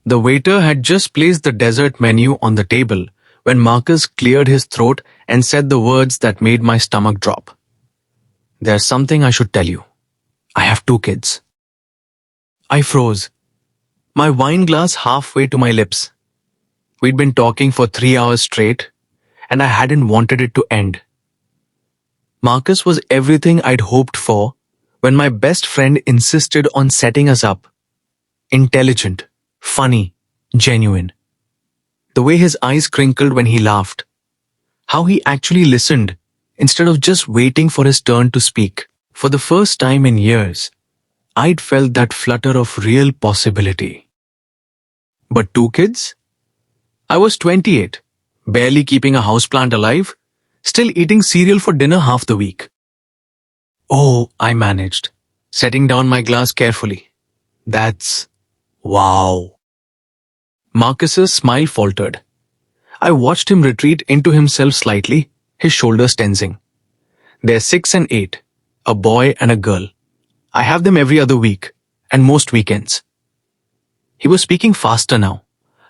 The waiter had just placed the dessert menu on the table when Marcus cleared his throat and said the words that made my stomach drop. "There's something I should tell you. I have 2 kids." I froze, my wine glass halfway to my lips. We'd been talking for 3 hours straight, and I hadn't wanted it to end. Marcus was everything I'd hoped for when my best friend insisted on setting us up. Intelligent, funny, genuine. The way his eyes crinkled when he laughed. How he actually listened instead of just waiting for his turn to speak. For the first time in years, I'd felt that flutter of real possibility. But 2 kids? I was 28, barely keeping a houseplant alive, still eating cereal for dinner half the week. "Oh," I managed, setting down my glass carefully. "That's... wow." Marcus's smile faltered. I watched him retreat into himself slightly, his shoulders tensing. "They're 6 and 8, a boy and a girl. I have them every other week, and most weekends." He was speaking faster now,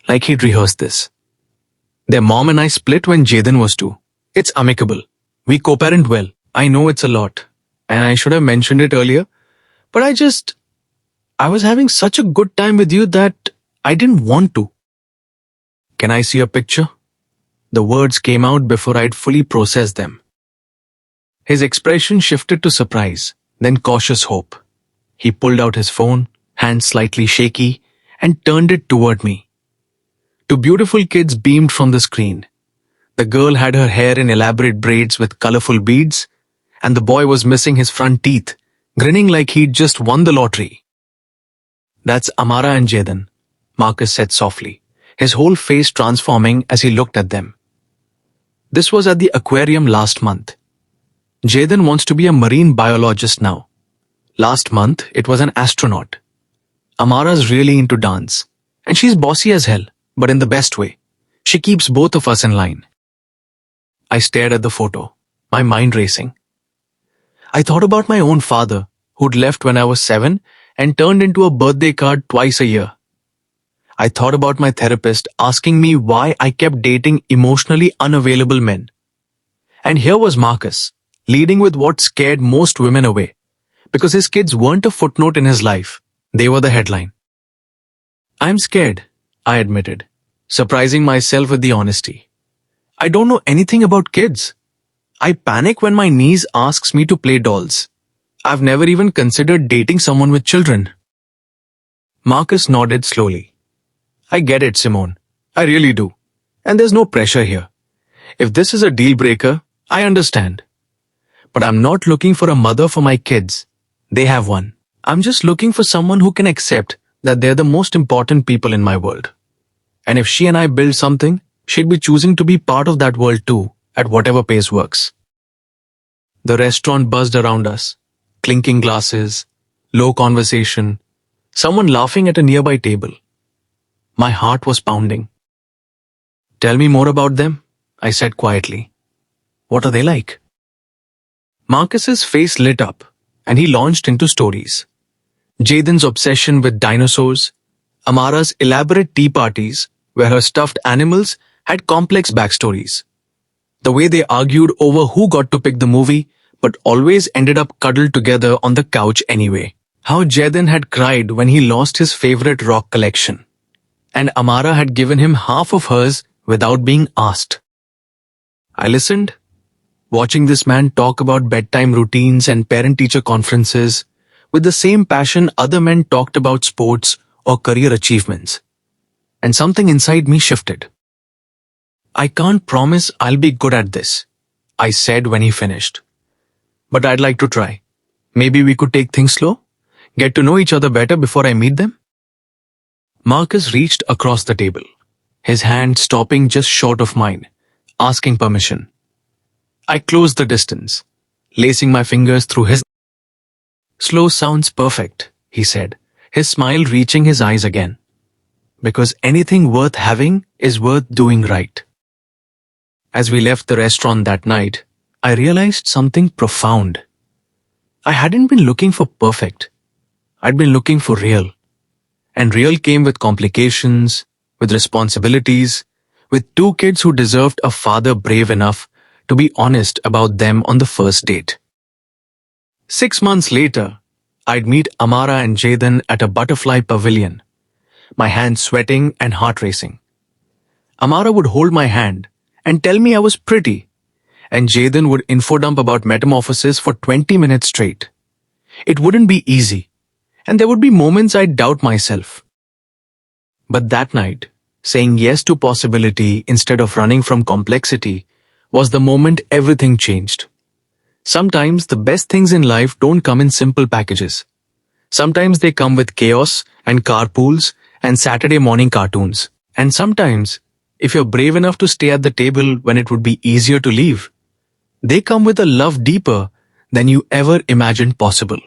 like he'd rehearsed this. "Their mom and I split when Jaden was 2. It's amicable. We co-parent well. I know it's a lot, and I should have mentioned it earlier, but I was having such a good time with you that I didn't want to." "Can I see a picture?" The words came out before I'd fully processed them. His expression shifted to surprise, then cautious hope. He pulled out his phone, hands slightly shaky, and turned it toward me. 2 beautiful kids beamed from the screen. The girl had her hair in elaborate braids with colorful beads, and the boy was missing his front teeth, grinning like he'd just won the lottery. "That's Amara and Jaden," Marcus said softly, his whole face transforming as he looked at them. "This was at the aquarium last month. Jaden wants to be a marine biologist now. Last month, it was an astronaut. Amara's really into dance, and she's bossy as hell, but in the best way. She keeps both of us in line." I stared at the photo, my mind racing. I thought about my own father, who'd left when I was 7 and turned into a birthday card twice a year. I thought about my therapist asking me why I kept dating emotionally unavailable men. And here was Marcus, leading with what scared most women away, because his kids weren't a footnote in his life, they were the headline. "I'm scared," I admitted, surprising myself with the honesty. "I don't know anything about kids. I panic when my niece asks me to play dolls. I've never even considered dating someone with children." Marcus nodded slowly. "I get it, Simone. I really do. And there's no pressure here. If this is a deal breaker, I understand. But I'm not looking for a mother for my kids. They have one. I'm just looking for someone who can accept that they're the most important people in my world. And if she and I build something, she'd be choosing to be part of that world too, at whatever pace works." The restaurant buzzed around us. Clinking glasses, low conversation, someone laughing at a nearby table. My heart was pounding. "Tell me more about them," I said quietly. "What are they like?" Marcus's face lit up, and he launched into stories. Jaden's obsession with dinosaurs, Amara's elaborate tea parties where her stuffed animals had complex backstories. The way they argued over who got to pick the movie but always ended up cuddled together on the couch anyway. How Jaden had cried when he lost his favorite rock collection, and Amara had given him half of hers without being asked. I listened, watching this man talk about bedtime routines and parent-teacher conferences with the same passion other men talked about sports or career achievements. And something inside me shifted. "I can't promise I'll be good at this," I said when he finished. "But I'd like to try. Maybe we could take things slow, get to know each other better before I meet them." Marcus reached across the table, his hand stopping just short of mine, asking permission. I closed the distance, lacing my fingers through his. "Slow sounds perfect," he said, his smile reaching his eyes again. "Because anything worth having is worth doing right." As we left the restaurant that night, I realized something profound. I hadn't been looking for perfect. I'd been looking for real. And real came with complications, with responsibilities, with two kids who deserved a father brave enough to be honest about them on the first date. 6 months later, I'd meet Amara and Jaden at a butterfly pavilion, my hands sweating and heart racing. Amara would hold my hand and tell me I was pretty, and Jaden would infodump about metamorphosis for 20 minutes straight. It wouldn't be easy, and there would be moments I'd doubt myself. But that night, saying yes to possibility instead of running from complexity was the moment everything changed. Sometimes the best things in life don't come in simple packages. Sometimes they come with chaos and carpools and Saturday morning cartoons. And sometimes, if you're brave enough to stay at the table when it would be easier to leave, they come with a love deeper than you ever imagined possible.